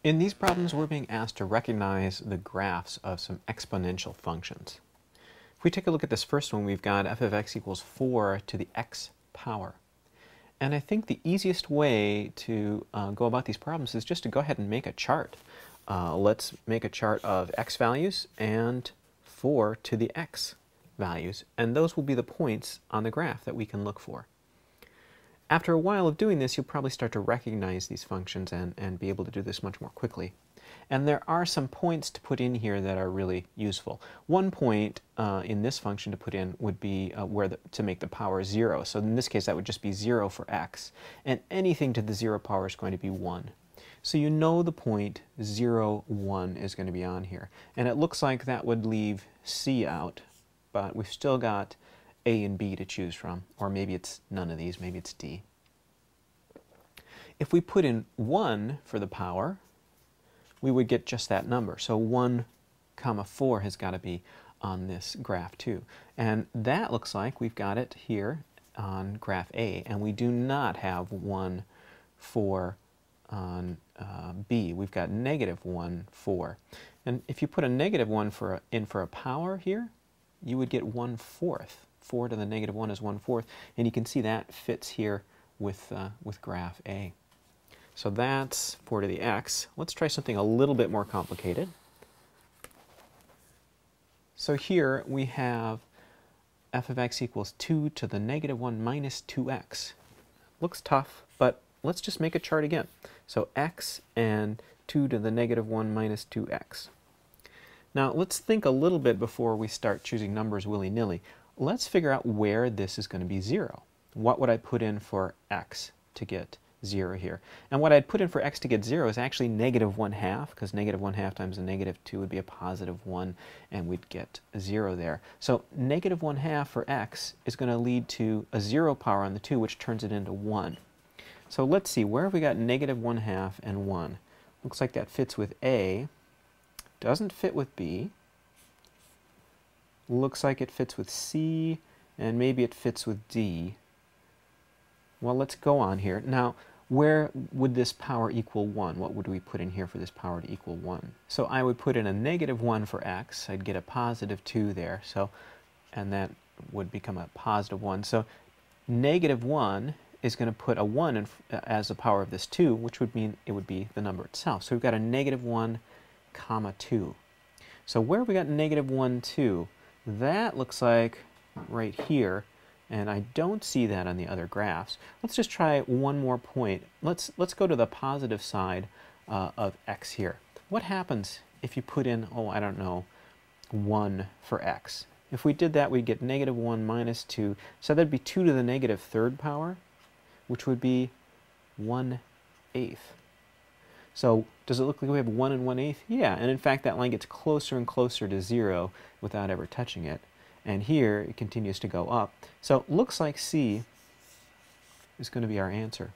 In these problems, we're being asked to recognize the graphs of some exponential functions. If we take a look at this first one, we've got f of x equals 4 to the x power. And I think the easiest way to go about these problems is just to go ahead and make a chart. Let's make a chart of x values and 4 to the x values, and those will be the points on the graph that we can look for. After a while of doing this, you'll probably start to recognize these functions and be able to do this much more quickly. And there are some points to put in here that are really useful. One point in this function to put in would be to make the power 0. So in this case, that would just be 0 for x. And anything to the 0 power is going to be 1. So you know the point 0, 1 is going to be on here. And it looks like that would leave c out, but we've still got a and b to choose from, or maybe it's none of these, maybe it's d. If we put in 1 for the power, we would get just that number. So 1 comma 4 has got to be on this graph too. And that looks like we've got it here on graph A, and we do not have 1, 4 on B. We've got negative 1, 4. And if you put a negative 1 in for a power here, you would get 1/4. 4 to the negative 1 is 1/4, and you can see that fits here with graph A. So that's 4 to the x. Let's try something a little bit more complicated. So here we have f of x equals 2 to the negative 1 minus 2x. Looks tough, but let's just make a chart again. So x and 2 to the negative 1 minus 2x. Now let's think a little bit before we start choosing numbers willy-nilly. Let's figure out where this is going to be 0. What would I put in for x to get 0 here? And what I'd put in for x to get 0 is actually negative 1/2, because negative 1/2 times a negative 2 would be a positive 1, and we'd get 0 there. So negative 1/2 for x is going to lead to a 0 power on the 2, which turns it into 1. So let's see, where have we got negative 1/2 and 1? Looks like that fits with A. Doesn't fit with B. Looks like it fits with C, and maybe it fits with D. Well, let's go on here. Now, where would this power equal 1? What would we put in here for this power to equal 1? So I would put in a negative 1 for x. I'd get a positive 2 there. So, and that would become a positive 1. So negative 1 is going to put a 1 in, as the power of this 2, which would mean it would be the number itself. So we've got a negative 1 comma 2. So where have we got negative 1, 2? That looks like right here, and I don't see that on the other graphs. Let's just try one more point. Let's go to the positive side of x here. What happens if you put in, oh, I don't know, 1 for x? If we did that, we'd get negative 1 minus 2. So that'd be 2 to the negative 3rd power, which would be 1/8. So does it look like we have 1 and 1/8? Yeah, and in fact that line gets closer and closer to 0 without ever touching it. And here it continues to go up. So it looks like C is going to be our answer.